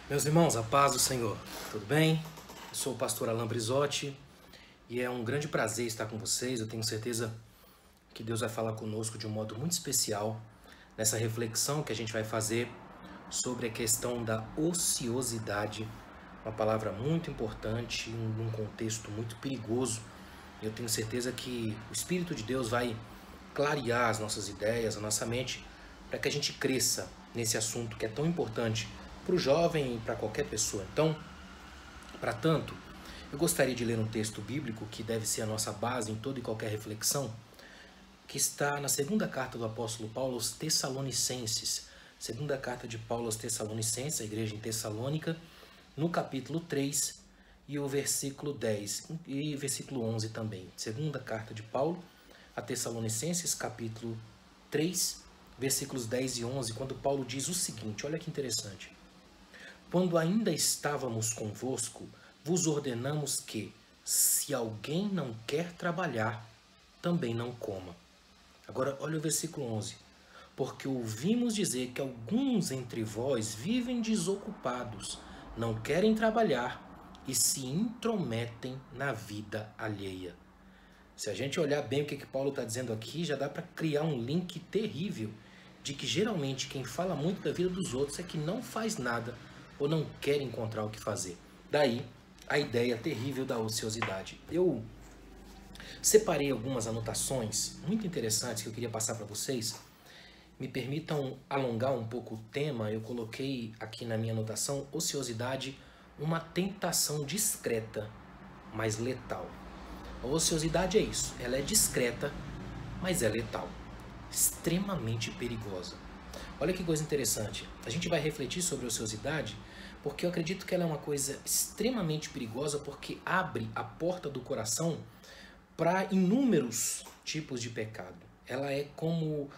Meus irmãos, a paz do Senhor, tudo bem? Eu sou o pastor Alan Brizotti e é um grande prazer estar com vocês. Eu tenho certeza que Deus vai falar conosco de um modo muito especial nessa reflexão que a gente vai fazer sobre a questão da ociosidade, uma palavra muito importante num contexto muito perigoso. Eu tenho certeza que o Espírito de Deus vai clarear as nossas ideias, a nossa mente, para que a gente cresça nesse assunto que é tão importante para o jovem e para qualquer pessoa. Então, para tanto, eu gostaria de ler um texto bíblico que deve ser a nossa base em toda e qualquer reflexão, que está na segunda carta do apóstolo Paulo aos Tessalonicenses. Segunda carta de Paulo aos Tessalonicenses, a igreja em Tessalônica, no capítulo 3 e o versículo 10 e versículo 11 também. Segunda carta de Paulo a Tessalonicenses, capítulo 3, versículos 10 e 11, quando Paulo diz o seguinte, olha que interessante. Quando ainda estávamos convosco, vos ordenamos que, se alguém não quer trabalhar, também não coma. Agora, olha o versículo 11. Porque ouvimos dizer que alguns entre vós vivem desocupados, não querem trabalhar e se intrometem na vida alheia. Se a gente olhar bem o que Paulo está dizendo aqui, já dá para criar um link terrível de que geralmente quem fala muito da vida dos outros é que não faz nada ou não quer encontrar o que fazer. Daí a ideia terrível da ociosidade. Eu separei algumas anotações muito interessantes que eu queria passar para vocês. Me permitam alongar um pouco o tema. Eu coloquei aqui na minha anotação, ociosidade, uma tentação discreta, mas letal. A ociosidade é isso, ela é discreta, mas é letal, extremamente perigosa. Olha que coisa interessante, a gente vai refletir sobre a ociosidade porque eu acredito que ela é uma coisa extremamente perigosa porque abre a porta do coração para inúmeros tipos de pecado. Ela é como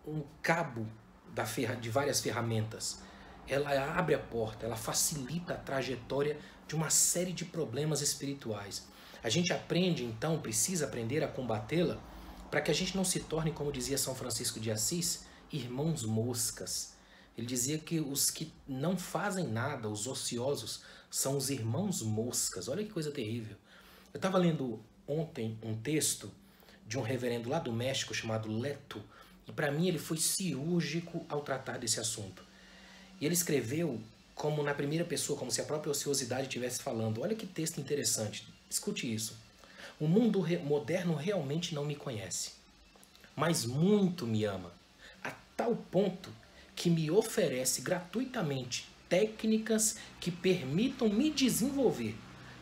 um cabo de várias ferramentas. Ela abre a porta, ela facilita a trajetória de uma série de problemas espirituais. A gente aprende, então, precisa aprender a combatê-la para que a gente não se torne, como dizia São Francisco de Assis, irmãos moscas. Ele dizia que os que não fazem nada, os ociosos, são os irmãos moscas. Olha que coisa terrível. Eu estava lendo ontem um texto de um reverendo lá do México chamado Leto, e para mim ele foi cirúrgico ao tratar desse assunto. E ele escreveu como na primeira pessoa, como se a própria ociosidade estivesse falando. Olha que texto interessante. Escute isso. O mundo moderno realmente não me conhece, mas muito me ama, a tal ponto que me oferece gratuitamente técnicas que permitam me desenvolver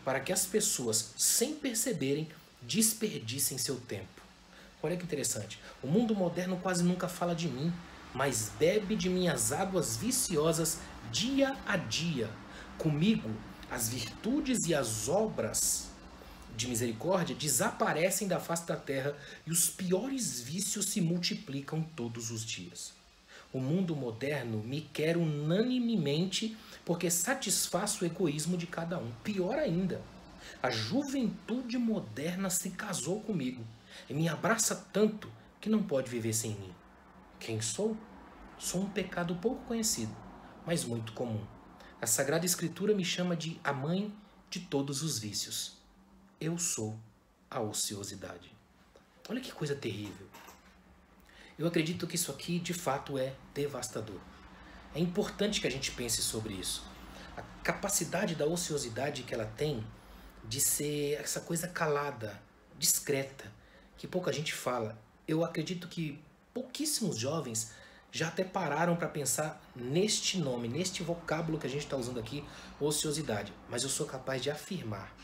para que as pessoas, sem perceberem, desperdicem seu tempo. Olha que interessante. O mundo moderno quase nunca fala de mim, mas bebe de minhas águas viciosas dia a dia. Comigo, as virtudes e as obras de misericórdia desaparecem da face da terra e os piores vícios se multiplicam todos os dias. O mundo moderno me quer unanimemente porque satisfaz o egoísmo de cada um. Pior ainda, a juventude moderna se casou comigo e me abraça tanto que não pode viver sem mim. Quem sou? Sou um pecado pouco conhecido, mas muito comum. A Sagrada Escritura me chama de a mãe de todos os vícios. Eu sou a ociosidade. Olha que coisa terrível. Eu acredito que isso aqui, de fato, é devastador. É importante que a gente pense sobre isso. A capacidade da ociosidade que ela tem de ser essa coisa calada, discreta, que pouca gente fala. Eu acredito que pouquíssimos jovens já até pararam para pensar neste nome, neste vocábulo que a gente está usando aqui, ociosidade. Mas eu sou capaz de afirmar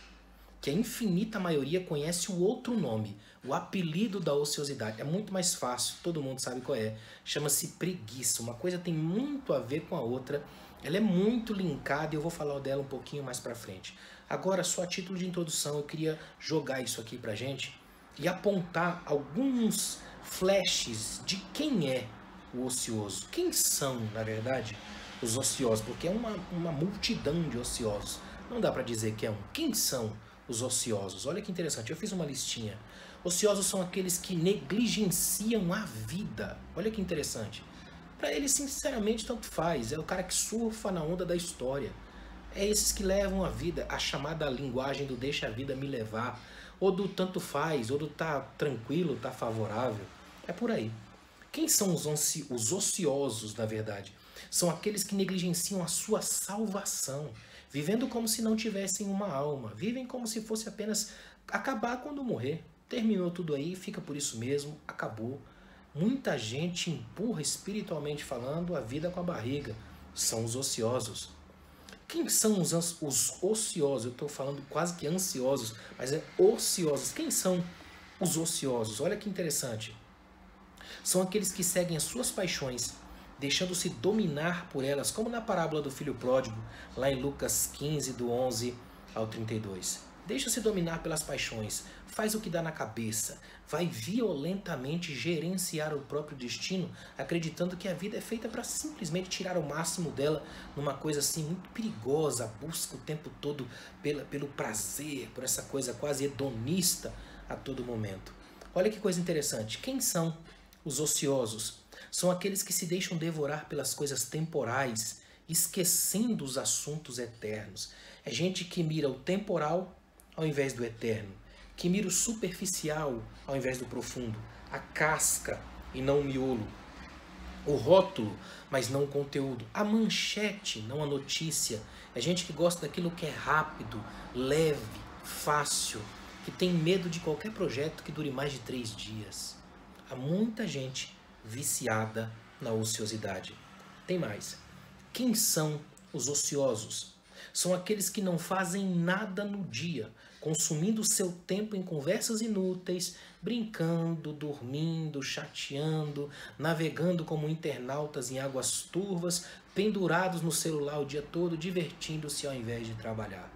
que a infinita maioria conhece o outro nome, o apelido da ociosidade. É muito mais fácil, todo mundo sabe qual é. Chama-se preguiça. Uma coisa tem muito a ver com a outra. Ela é muito linkada e eu vou falar dela um pouquinho mais pra frente. Agora, só a título de introdução, eu queria jogar isso aqui pra gente e apontar alguns flashes de quem é o ocioso. Quem são, na verdade, os ociosos? Porque é uma multidão de ociosos. Não dá pra dizer que é um. Quem são os ociosos? Olha que interessante, eu fiz uma listinha. Ociosos são aqueles que negligenciam a vida. Olha que interessante. Para ele, sinceramente, tanto faz. É o cara que surfa na onda da história. É esses que levam a vida, a chamada linguagem do deixa a vida me levar, ou do tanto faz, ou do tá tranquilo, tá favorável. É por aí. Quem são os ociosos, na verdade? São aqueles que negligenciam a sua salvação, vivendo como se não tivessem uma alma, vivem como se fosse apenas acabar quando morrer. Terminou tudo aí, fica por isso mesmo, acabou. Muita gente empurra espiritualmente falando a vida com a barriga. São os ociosos. Quem são os ociosos? Eu estou falando quase que ansiosos, mas é ociosos. Quem são os ociosos? Olha que interessante. São aqueles que seguem as suas paixões, deixando-se dominar por elas, como na parábola do filho pródigo, lá em Lucas 15, do 11 ao 32. Deixa-se dominar pelas paixões, faz o que dá na cabeça, vai violentamente gerenciar o próprio destino, acreditando que a vida é feita para simplesmente tirar o máximo dela numa coisa assim muito perigosa, busca o tempo todo pelo prazer, por essa coisa quase hedonista a todo momento. Olha que coisa interessante, quem são os ociosos? São aqueles que se deixam devorar pelas coisas temporais, esquecendo os assuntos eternos. É gente que mira o temporal ao invés do eterno, que mira o superficial ao invés do profundo, a casca e não o miolo, o rótulo, mas não o conteúdo, a manchete, não a notícia. É gente que gosta daquilo que é rápido, leve, fácil, que tem medo de qualquer projeto que dure mais de 3 dias. Há muita gente viciada na ociosidade. Tem mais. Quem são os ociosos? São aqueles que não fazem nada no dia, consumindo seu tempo em conversas inúteis, brincando, dormindo, chateando, navegando como internautas em águas turvas, pendurados no celular o dia todo, divertindo-se ao invés de trabalhar.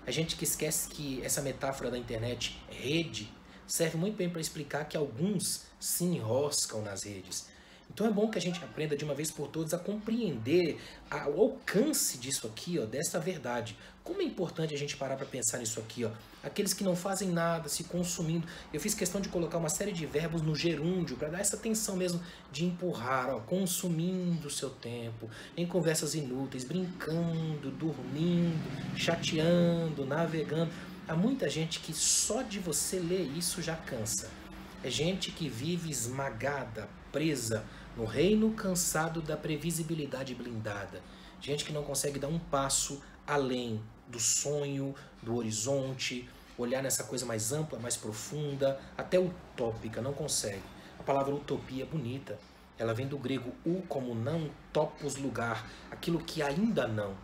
A gente que esquece que essa metáfora da internet, rede, serve muito bem para explicar que alguns se enroscam nas redes. Então é bom que a gente aprenda de uma vez por todas a compreender o alcance disso aqui, ó, dessa verdade. Como é importante a gente parar para pensar nisso aqui, ó. Aqueles que não fazem nada, se consumindo. Eu fiz questão de colocar uma série de verbos no gerúndio para dar essa atenção mesmo de empurrar, ó, consumindo o seu tempo, em conversas inúteis, brincando, dormindo, chateando, navegando. Há muita gente que só de você ler isso já cansa. É gente que vive esmagada, presa no reino cansado da previsibilidade blindada. Gente que não consegue dar um passo além do sonho, do horizonte, olhar nessa coisa mais ampla, mais profunda, até utópica, não consegue. A palavra utopia é bonita. Ela vem do grego u como não, topos lugar, aquilo que ainda não.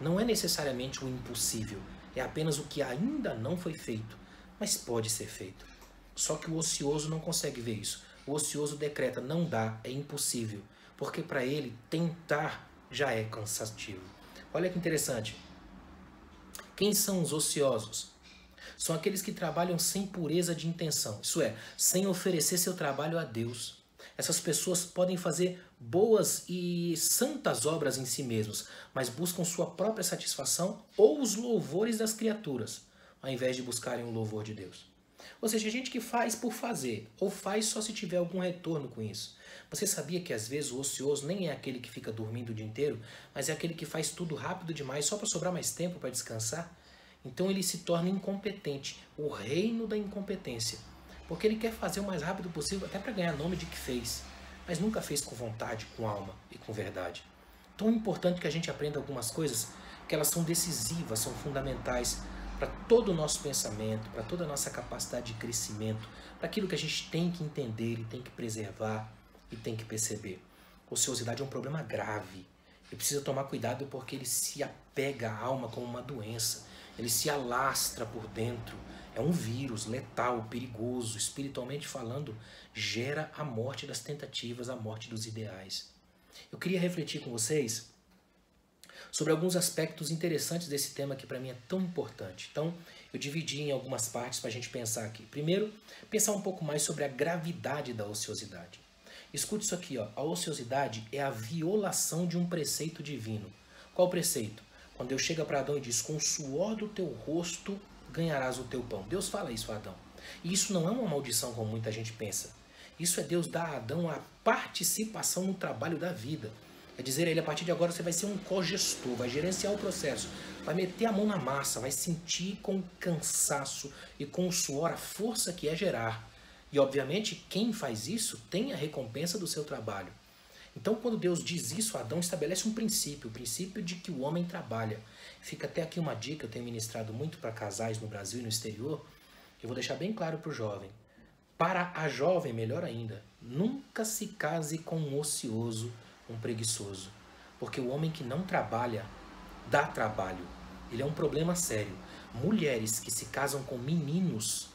Não é necessariamente o impossível, é apenas o que ainda não foi feito, mas pode ser feito. Só que o ocioso não consegue ver isso. O ocioso decreta, não dá, é impossível, porque para ele tentar já é cansativo. Olha que interessante. Quem são os ociosos? São aqueles que trabalham sem pureza de intenção, isso é, sem oferecer seu trabalho a Deus. Essas pessoas podem fazer boas e santas obras em si mesmos, mas buscam sua própria satisfação ou os louvores das criaturas, ao invés de buscarem o louvor de Deus. Ou seja, gente que faz por fazer, ou faz só se tiver algum retorno com isso. Você sabia que às vezes o ocioso nem é aquele que fica dormindo o dia inteiro, mas é aquele que faz tudo rápido demais só para sobrar mais tempo para descansar? Então ele se torna incompetente, o reino da incompetência. Porque ele quer fazer o mais rápido possível, até para ganhar nome de que fez, mas nunca fez com vontade, com alma e com verdade. Tão importante que a gente aprenda algumas coisas que elas são decisivas, são fundamentais para todo o nosso pensamento, para toda a nossa capacidade de crescimento, para aquilo que a gente tem que entender e tem que preservar e tem que perceber. Ociosidade é um problema grave e precisa tomar cuidado porque ele se apega à alma como uma doença, ele se alastra por dentro, é um vírus letal, perigoso, espiritualmente falando, gera a morte das tentativas, a morte dos ideais. Eu queria refletir com vocês sobre alguns aspectos interessantes desse tema que para mim é tão importante. Então, eu dividi em algumas partes para a gente pensar aqui. Primeiro, pensar um pouco mais sobre a gravidade da ociosidade. Escute isso aqui, ó. A ociosidade é a violação de um preceito divino. Qual preceito? Quando Deus chega para Adão e diz, com o suor do teu rosto ganharás o teu pão. Deus fala isso a Adão. E isso não é uma maldição como muita gente pensa. Isso é Deus dar a Adão a participação no trabalho da vida. É dizer a ele, a partir de agora você vai ser um cogestor, vai gerenciar o processo, vai meter a mão na massa, vai sentir com o cansaço e com o suor a força que é gerar. E obviamente quem faz isso tem a recompensa do seu trabalho. Então quando Deus diz isso, Adão estabelece um princípio, o princípio de que o homem trabalha. Fica até aqui uma dica, eu tenho ministrado muito para casais no Brasil e no exterior, eu vou deixar bem claro para o jovem. Para a jovem, melhor ainda, nunca se case com um ocioso, um preguiçoso. Porque o homem que não trabalha, dá trabalho. Ele é um problema sério. Mulheres que se casam com meninos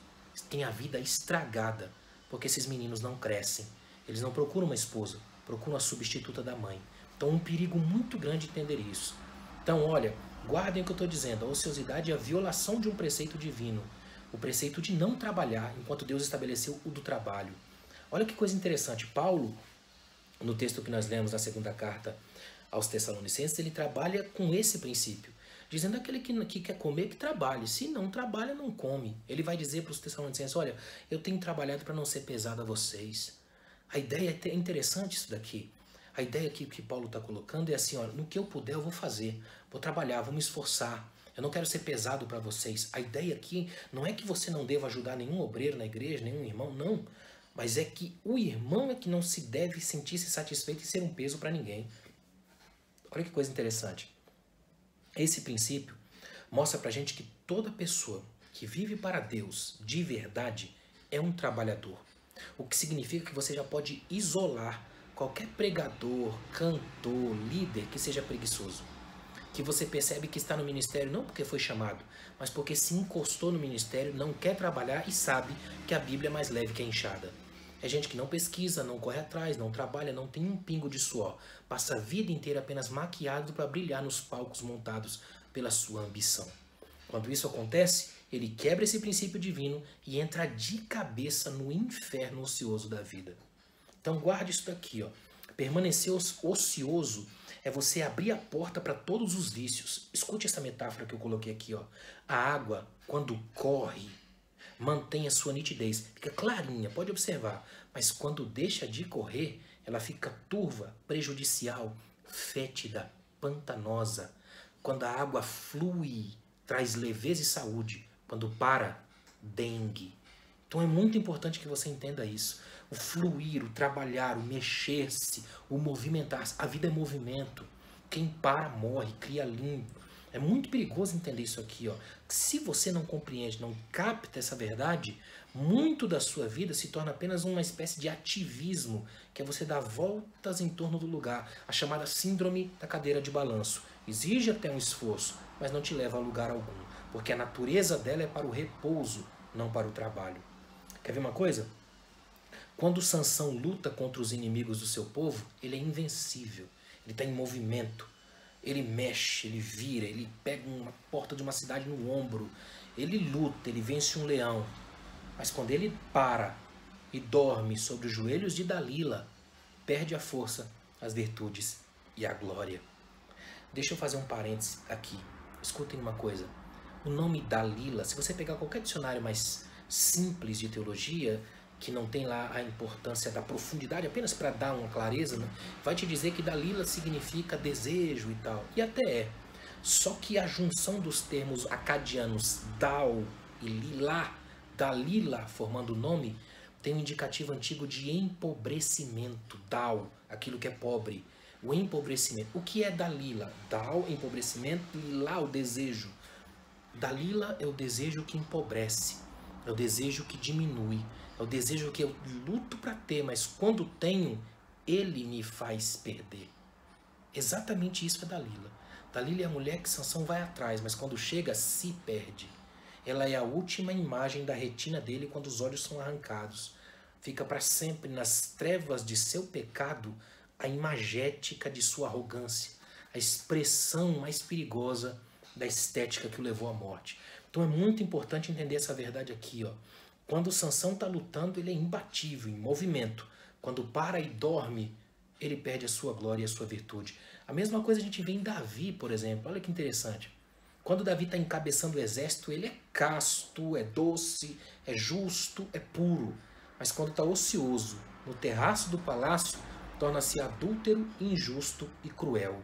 têm a vida estragada, porque esses meninos não crescem. Eles não procuram uma esposa, procuram a substituta da mãe. Então é um perigo muito grande entender isso. Então, olha, guardem o que eu estou dizendo. A ociosidade é a violação de um preceito divino. O preceito de não trabalhar, enquanto Deus estabeleceu o do trabalho. Olha que coisa interessante. Paulo, no texto que nós lemos na segunda carta aos Tessalonicenses, ele trabalha com esse princípio. Dizendo aquele que quer comer, que trabalhe. Se não trabalha, não come. Ele vai dizer para os Tessalonicenses, olha, eu tenho trabalhado para não ser pesado a vocês. A ideia é interessante isso daqui. A ideia que Paulo está colocando é assim, olha, no que eu puder eu vou fazer. Vou trabalhar, vou me esforçar. Eu não quero ser pesado para vocês. A ideia aqui não é que você não deva ajudar nenhum obreiro na igreja, nenhum irmão, não. Mas é que o irmão é que não se deve sentir-se satisfeito em ser um peso para ninguém. Olha que coisa interessante. Esse princípio mostra pra gente que toda pessoa que vive para Deus de verdade é um trabalhador. O que significa que você já pode isolar qualquer pregador, cantor, líder que seja preguiçoso. Que você percebe que está no ministério não porque foi chamado, mas porque se encostou no ministério, não quer trabalhar e sabe que a Bíblia é mais leve que a enxada. É gente que não pesquisa, não corre atrás, não trabalha, não tem um pingo de suor. Passa a vida inteira apenas maquiado para brilhar nos palcos montados pela sua ambição. Quando isso acontece, ele quebra esse princípio divino e entra de cabeça no inferno ocioso da vida. Então guarde isso daqui, ó. Permanecer ocioso é você abrir a porta para todos os vícios. Escute essa metáfora que eu coloquei aqui, ó. A água, quando corre, mantém a sua nitidez, fica clarinha, pode observar. Mas quando deixa de correr, ela fica turva, prejudicial, fétida, pantanosa. Quando a água flui, traz leveza e saúde. Quando para, dengue. Então é muito importante que você entenda isso. O fluir, o trabalhar, o mexer-se, o movimentar-se. A vida é movimento. Quem para morre, cria limpo. É muito perigoso entender isso aqui, ó. Se você não compreende, não capta essa verdade, muito da sua vida se torna apenas uma espécie de ativismo, que é você dar voltas em torno do lugar, a chamada síndrome da cadeira de balanço. Exige até um esforço, mas não te leva a lugar algum, porque a natureza dela é para o repouso, não para o trabalho. Quer ver uma coisa? Quando Sansão luta contra os inimigos do seu povo, ele é invencível, ele está em movimento. Ele mexe, ele vira, ele pega uma porta de uma cidade no ombro, ele luta, ele vence um leão. Mas quando ele para e dorme sobre os joelhos de Dalila, perde a força, as virtudes e a glória. Deixa eu fazer um parênteses aqui. Escutem uma coisa. O nome Dalila, se você pegar qualquer dicionário mais simples de teologia, que não tem lá a importância da profundidade, apenas para dar uma clareza, né? Vai te dizer que Dalila significa desejo e tal. E até é. Só que a junção dos termos acadianos Dal e Lila, Dalila, formando o nome, tem um indicativo antigo de empobrecimento. Dal, aquilo que é pobre. O empobrecimento. O que é Dalila? Dal, empobrecimento, Lila, o desejo. Dalila é o desejo que empobrece. É o desejo que diminui. É o desejo que eu luto para ter, mas quando tenho, ele me faz perder. Exatamente isso é Dalila. Dalila é a mulher que Sansão vai atrás, mas quando chega, se perde. Ela é a última imagem da retina dele quando os olhos são arrancados. Fica para sempre nas trevas de seu pecado a imagética de sua arrogância, a expressão mais perigosa da estética que o levou à morte. Então é muito importante entender essa verdade aqui, ó. Quando Sansão está lutando, ele é imbatível, em movimento. Quando para e dorme, ele perde a sua glória e a sua virtude. A mesma coisa a gente vê em Davi, por exemplo. Olha que interessante. Quando Davi está encabeçando o exército, ele é casto, é doce, é justo, é puro. Mas quando está ocioso, no terraço do palácio, torna-se adúltero, injusto e cruel.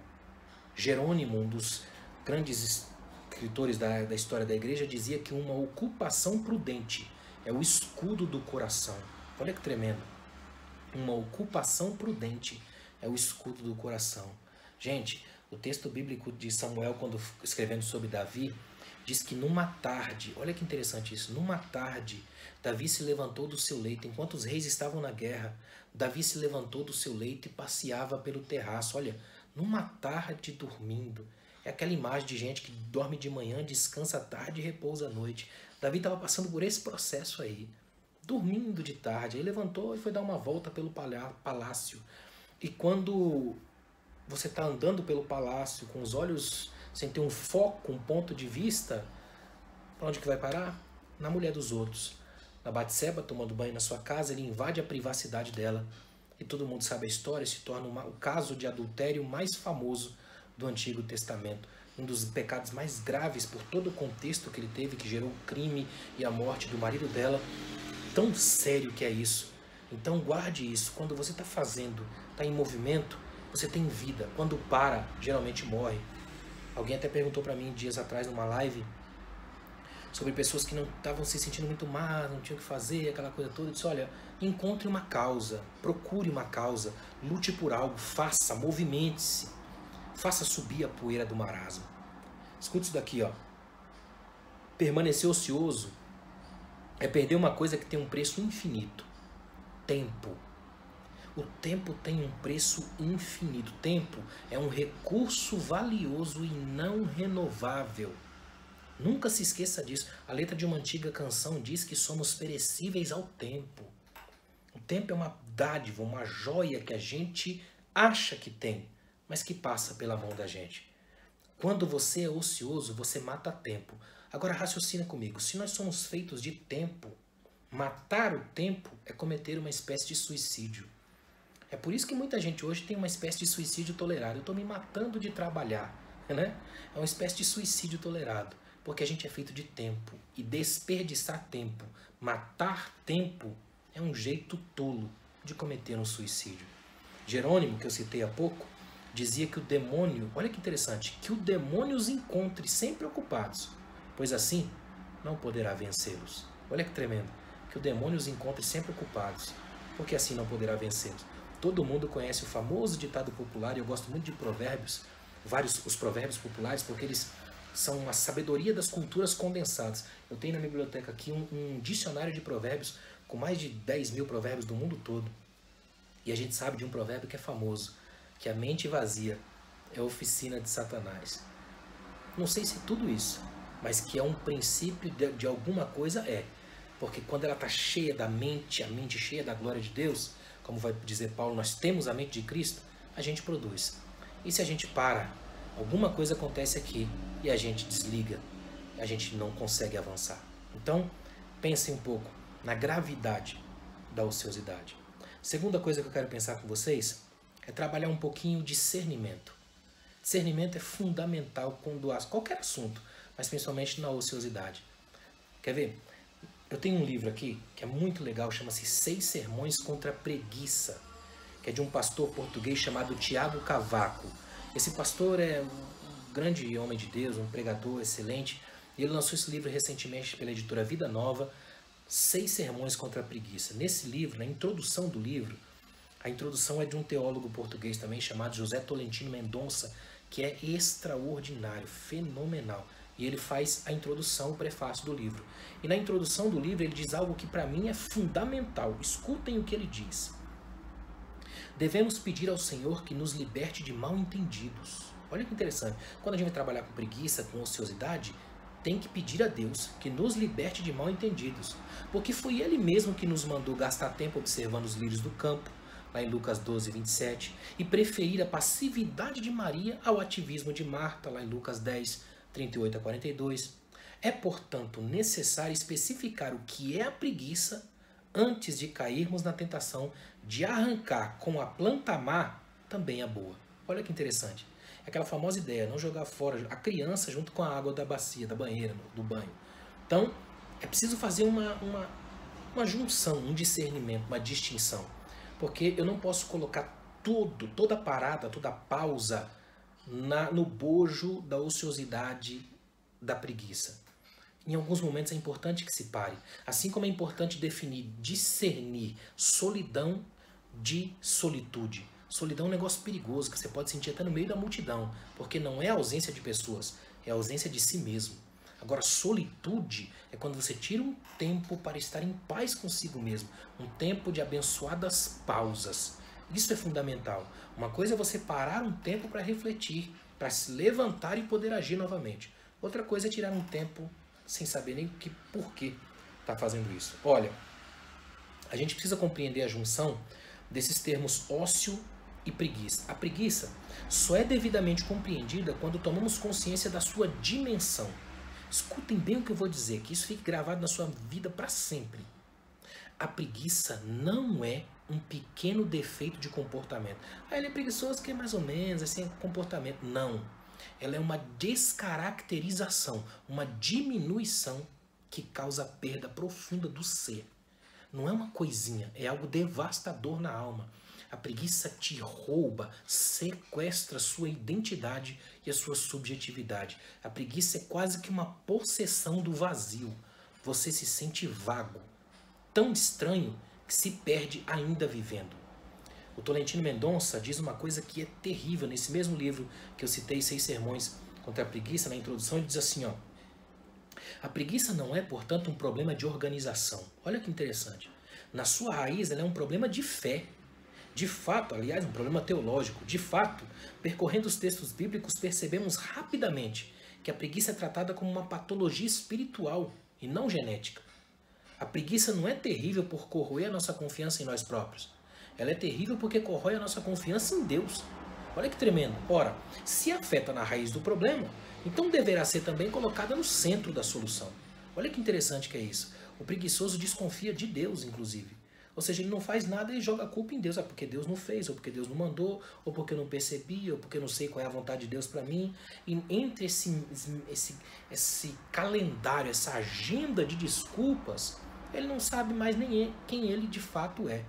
Jerônimo, um dos grandes escritores da história da igreja, dizia que uma ocupação prudente é o escudo do coração. Olha que tremendo. Uma ocupação prudente é o escudo do coração. Gente, o texto bíblico de Samuel, quando escrevendo sobre Davi, diz que numa tarde, olha que interessante isso, numa tarde, Davi se levantou do seu leito, enquanto os reis estavam na guerra, Davi se levantou do seu leito e passeava pelo terraço. Olha, numa tarde dormindo. É aquela imagem de gente que dorme de manhã, descansa à tarde e repousa à noite. Davi estava passando por esse processo aí, dormindo de tarde. Aí levantou e foi dar uma volta pelo palácio. E quando você está andando pelo palácio com os olhos sem ter um foco, um ponto de vista, para onde que vai parar? Na mulher dos outros. Na Batseba, tomando banho na sua casa, ele invade a privacidade dela. E todo mundo sabe a história, se torna o caso de adultério mais famoso do Antigo Testamento. Um dos pecados mais graves por todo o contexto que ele teve, que gerou o crime e a morte do marido dela. Tão sério que é isso. Então guarde isso. Quando você está fazendo, está em movimento, você tem vida. Quando para, geralmente morre. Alguém até perguntou para mim dias atrás numa live sobre pessoas que não estavam se sentindo muito mal, não tinham o que fazer, aquela coisa toda. Eu disse, olha, encontre uma causa, procure uma causa, lute por algo, faça, movimente-se, faça subir a poeira do marasmo. Escute isso daqui, ó. Permanecer ocioso é perder uma coisa que tem um preço infinito. Tempo. O tempo tem um preço infinito. Tempo é um recurso valioso e não renovável. Nunca se esqueça disso. A letra de uma antiga canção diz que somos perecíveis ao tempo. O tempo é uma dádiva, uma joia que a gente acha que tem, mas que passa pela mão da gente. Quando você é ocioso, você mata tempo. Agora raciocina comigo. Se nós somos feitos de tempo, matar o tempo é cometer uma espécie de suicídio. É por isso que muita gente hoje tem uma espécie de suicídio tolerado. Eu estou me matando de trabalhar, né? É uma espécie de suicídio tolerado. Porque a gente é feito de tempo. E desperdiçar tempo, matar tempo, é um jeito tolo de cometer um suicídio. Jerônimo, que eu citei há pouco, dizia que o demônio, olha que interessante, que o demônio os encontre sempre ocupados, pois assim não poderá vencê-los. Olha que tremendo. Que o demônio os encontre sempre ocupados, porque assim não poderá vencê-los. Todo mundo conhece o famoso ditado popular, e eu gosto muito de provérbios, os provérbios populares, porque eles são a sabedoria das culturas condensadas. Eu tenho na minha biblioteca aqui um dicionário de provérbios com mais de 10 mil provérbios do mundo todo. E a gente sabe de um provérbio que é famoso, que a mente vazia é a oficina de Satanás. Não sei se é tudo isso, mas que é um princípio de alguma coisa é. Porque quando ela está cheia da mente, a mente cheia da glória de Deus, como vai dizer Paulo, nós temos a mente de Cristo, a gente produz. E se a gente para, alguma coisa acontece aqui e a gente desliga, a gente não consegue avançar. Então, pense um pouco na gravidade da ociosidade. Segunda coisa que eu quero pensar com vocês é trabalhar um pouquinho o discernimento. Discernimento é fundamental quando há qualquer assunto, mas principalmente na ociosidade. Quer ver? Eu tenho um livro aqui que é muito legal, chama-se 6 Sermões contra a Preguiça, que é de um pastor português chamado Tiago Cavaco. Esse pastor é um grande homem de Deus, um pregador excelente, e ele lançou esse livro recentemente pela editora Vida Nova, 6 Sermões contra a Preguiça. Nesse livro, na introdução do livro, a introdução é de um teólogo português também chamado José Tolentino Mendonça, que é extraordinário, fenomenal. E ele faz a introdução, o prefácio do livro. E na introdução do livro ele diz algo que para mim é fundamental. Escutem o que ele diz. Devemos pedir ao Senhor que nos liberte de mal-entendidos. Olha que interessante. Quando a gente vai trabalhar com preguiça, com ociosidade, tem que pedir a Deus que nos liberte de mal-entendidos. Porque foi Ele mesmo que nos mandou gastar tempo observando os lírios do campo, lá em Lucas 12, 27, e preferir a passividade de Maria ao ativismo de Marta, lá em Lucas 10, 38 a 42. É, portanto, necessário especificar o que é a preguiça antes de cairmos na tentação de arrancar com a planta má também a boa. Olha que interessante. É aquela famosa ideia, não jogar fora a criança junto com a água da bacia, da banheira, do banho. Então, é preciso fazer uma junção, um discernimento, uma distinção. Porque eu não posso colocar toda parada, toda pausa no bojo da ociosidade, da preguiça. Em alguns momentos é importante que se pare. Assim como é importante discernir solidão de solitude. Solidão é um negócio perigoso que você pode sentir até no meio da multidão, porque não é a ausência de pessoas, é a ausência de si mesmo. Agora, solitude é quando você tira um tempo para estar em paz consigo mesmo, um tempo de abençoadas pausas. Isso é fundamental. Uma coisa é você parar um tempo para refletir, para se levantar e poder agir novamente. Outra coisa é tirar um tempo sem saber nem por que está fazendo isso. Olha, a gente precisa compreender a junção desses termos ócio e preguiça. A preguiça só é devidamente compreendida quando tomamos consciência da sua dimensão. Escutem bem o que eu vou dizer, que isso fique gravado na sua vida para sempre. A preguiça não é um pequeno defeito de comportamento. Ele é preguiçoso que é mais ou menos, assim, é comportamento. Não. Ela é uma descaracterização, uma diminuição que causa perda profunda do ser. Não é uma coisinha, é algo devastador na alma. A preguiça te rouba, sequestra a sua identidade e a sua subjetividade. A preguiça é quase que uma possessão do vazio. Você se sente vago, tão estranho que se perde ainda vivendo. O Tolentino Mendonça diz uma coisa que é terrível nesse mesmo livro que eu citei, 6 Sermões contra a Preguiça, na introdução, ele diz assim, ó: a preguiça não é, portanto, um problema de organização. Olha que interessante. Na sua raiz, ela é um problema de fé. De fato, aliás, um problema teológico. De fato, percorrendo os textos bíblicos, percebemos rapidamente que a preguiça é tratada como uma patologia espiritual e não genética. A preguiça não é terrível por corroer a nossa confiança em nós próprios. Ela é terrível porque corrói a nossa confiança em Deus. Olha que tremendo. Ora, se afeta na raiz do problema, então deverá ser também colocada no centro da solução. Olha que interessante que é isso. O preguiçoso desconfia de Deus, inclusive. Ou seja, ele não faz nada e joga a culpa em Deus. Porque Deus não fez, ou porque Deus não mandou, ou porque eu não percebi, ou porque eu não sei qual é a vontade de Deus para mim. E entre esse calendário, essa agenda de desculpas, ele não sabe mais nem quem ele de fato é.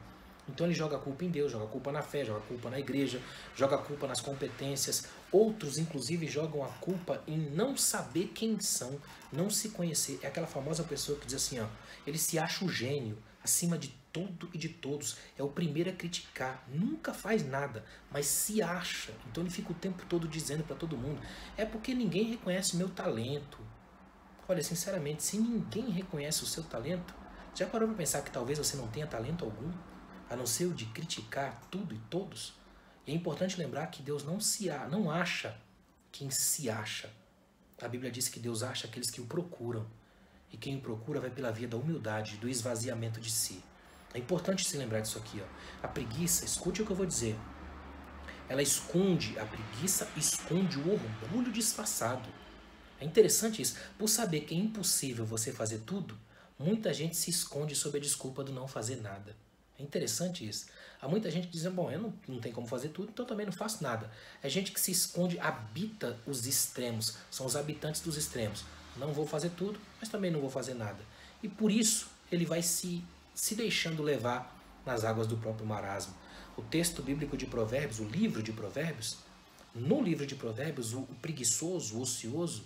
Então ele joga a culpa em Deus, joga a culpa na fé, joga a culpa na igreja, joga a culpa nas competências. Outros, inclusive, jogam a culpa em não saber quem são, não se conhecer. É aquela famosa pessoa que diz assim, ó, ele se acha o gênio, acima de tudo e de todos. É o primeiro a criticar, nunca faz nada, mas se acha. Então ele fica o tempo todo dizendo para todo mundo, é porque ninguém reconhece meu talento. Olha, sinceramente, se ninguém reconhece o seu talento, já parou para pensar que talvez você não tenha talento algum? A não ser o de criticar tudo e todos? E é importante lembrar que Deus não acha quem se acha. A Bíblia diz que Deus acha aqueles que o procuram. E quem o procura vai pela via da humildade, do esvaziamento de si. É importante se lembrar disso aqui. Ó. A preguiça, escute o que eu vou dizer. A preguiça esconde o orgulho disfarçado. É interessante isso. Por saber que é impossível você fazer tudo, muita gente se esconde sob a desculpa do não fazer nada. É interessante isso. Há muita gente dizendo, bom, eu não tenho como fazer tudo, então também não faço nada. É gente que se esconde, habita os extremos. São os habitantes dos extremos. Não vou fazer tudo, mas também não vou fazer nada. E por isso ele vai se deixando levar nas águas do próprio marasmo. O texto bíblico de Provérbios, o livro de Provérbios, no livro de Provérbios, o preguiçoso, o ocioso,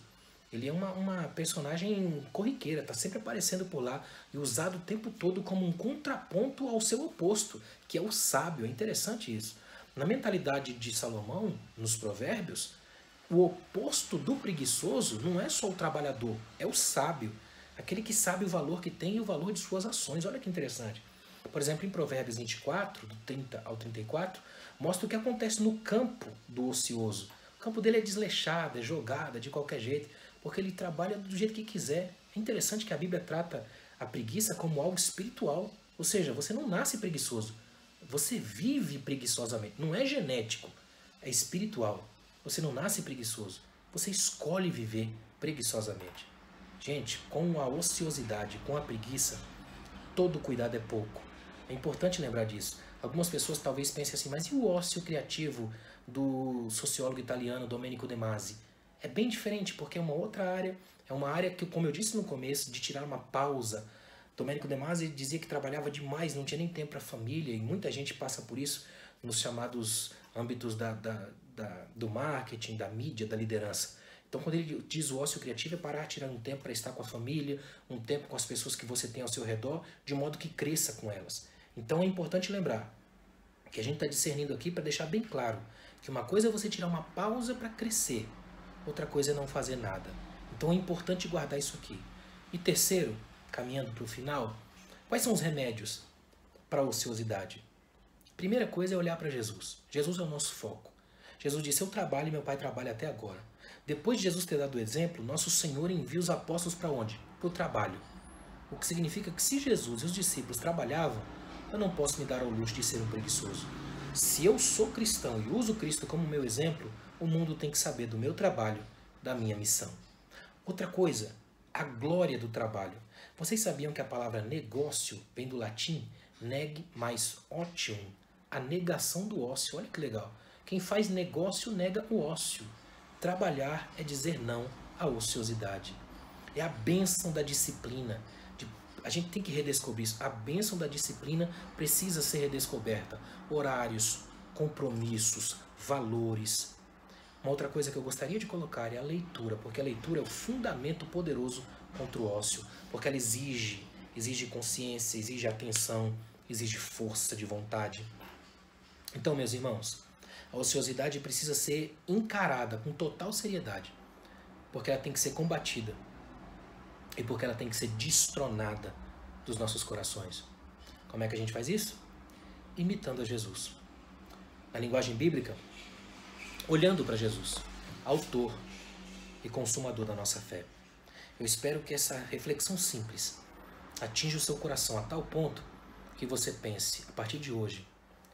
ele é uma personagem corriqueira, está sempre aparecendo por lá e usado o tempo todo como um contraponto ao seu oposto, que é o sábio. É interessante isso. Na mentalidade de Salomão, nos Provérbios, o oposto do preguiçoso não é só o trabalhador, é o sábio. Aquele que sabe o valor que tem e o valor de suas ações. Olha que interessante. Por exemplo, em Provérbios 24, do 30 ao 34, mostra o que acontece no campo do ocioso. O campo dele é desleixado, é jogado, é de qualquer jeito, porque ele trabalha do jeito que quiser. É interessante que a Bíblia trata a preguiça como algo espiritual. Ou seja, você não nasce preguiçoso, você vive preguiçosamente. Não é genético, é espiritual. Você não nasce preguiçoso, você escolhe viver preguiçosamente. Gente, com a ociosidade, com a preguiça, todo cuidado é pouco. É importante lembrar disso. Algumas pessoas talvez pensem assim, mas e o ócio criativo do sociólogo italiano Domenico De Masi? É bem diferente, porque é uma outra área, é uma área que, como eu disse no começo, de tirar uma pausa. Domenico De Masi dizia que trabalhava demais, não tinha nem tempo para a família, e muita gente passa por isso. nos chamados âmbitos do marketing, da mídia, da liderança. Então, quando ele diz o ócio criativo, é parar, tirar um tempo para estar com a família, um tempo com as pessoas que você tem ao seu redor, de modo que cresça com elas. Então, é importante lembrar que a gente está discernindo aqui para deixar bem claro que uma coisa é você tirar uma pausa para crescer, outra coisa é não fazer nada. Então, é importante guardar isso aqui. E terceiro, caminhando para o final, quais são os remédios para a ociosidade? Primeira coisa é olhar para Jesus. Jesus é o nosso foco. Jesus disse, eu trabalho e meu Pai trabalha até agora. Depois de Jesus ter dado o exemplo, nosso Senhor envia os apóstolos para onde? Para o trabalho. O que significa que se Jesus e os discípulos trabalhavam, eu não posso me dar ao luxo de ser um preguiçoso. Se eu sou cristão e uso Cristo como meu exemplo, o mundo tem que saber do meu trabalho, da minha missão. Outra coisa, a glória do trabalho. Vocês sabiam que a palavra negócio vem do latim neg mais otium, a negação do ócio. Olha que legal. Quem faz negócio nega o ócio. Trabalhar é dizer não à ociosidade. É a bênção da disciplina. A gente tem que redescobrir isso. A bênção da disciplina precisa ser redescoberta. Horários, compromissos, valores. Uma outra coisa que eu gostaria de colocar é a leitura, porque a leitura é o fundamento poderoso contra o ócio, porque ela exige consciência, exige atenção, exige força de vontade. Então, meus irmãos, a ociosidade precisa ser encarada com total seriedade, porque ela tem que ser combatida e porque ela tem que ser destronada dos nossos corações. Como é que a gente faz isso? Imitando a Jesus. Na linguagem bíblica, olhando para Jesus, autor e consumador da nossa fé. Eu espero que essa reflexão simples atinja o seu coração a tal ponto que você pense, a partir de hoje,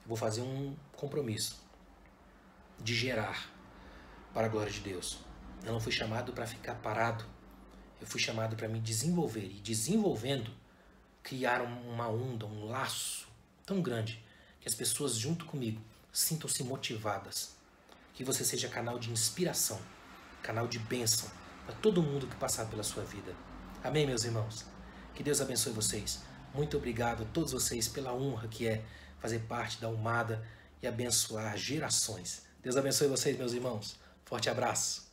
eu vou fazer um compromisso de gerar para a glória de Deus. Eu não fui chamado para ficar parado, eu fui chamado para me desenvolver e desenvolvendo, criar uma onda, um laço tão grande que as pessoas junto comigo sintam-se motivadas. Que você seja canal de inspiração, canal de bênção para todo mundo que passar pela sua vida. Amém, meus irmãos? Que Deus abençoe vocês. Muito obrigado a todos vocês pela honra que é fazer parte da Umada e abençoar gerações. Deus abençoe vocês, meus irmãos. Forte abraço.